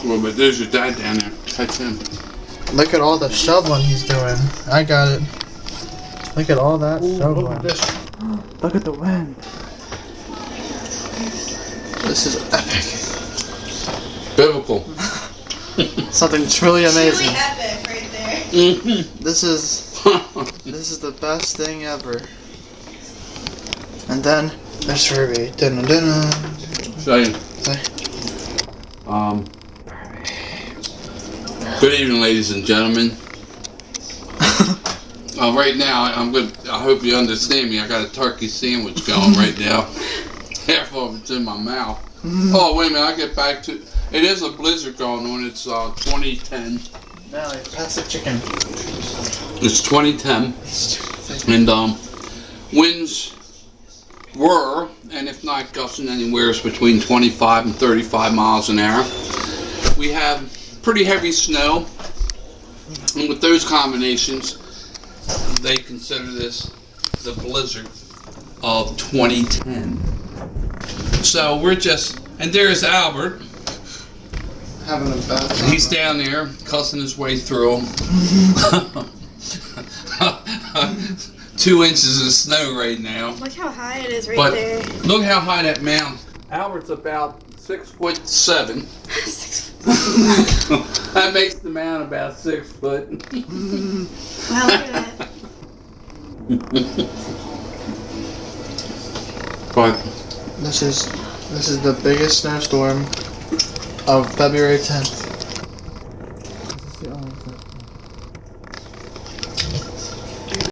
a little bit. There's your dad down there. Catch him. Look at all the shoveling he's doing. I got it. Look at all that shoveling. Look at this. Look at the wind. This is epic. Biblical. Something truly amazing. Truly epic right there. Mm-hmm. This is the best thing ever. And then there's Furby. Dun-dun-dun-dun. Say, good evening, ladies and gentlemen. Right now, I hope you understand me. I got a turkey sandwich going right now. Half of it's in my mouth. Oh, wait a minute. I'll get back to. It is a blizzard going on. It's 2010. Now, pass the chicken. It's 2010, and winds were, and if not gusting anywhere, is between 25 and 35 miles an hour. We have pretty heavy snow, and with those combinations, they consider this the blizzard of 2010. So we're just, and there's Albert. Having a bad time. He's down there cussing his way through them. 2 inches of snow right now. Look how high it is right But there. look how high that mountain. Albert's about 6'7". That makes the mountain about 6 foot. Wow, look at that. But This is the biggest snowstorm of February 10th.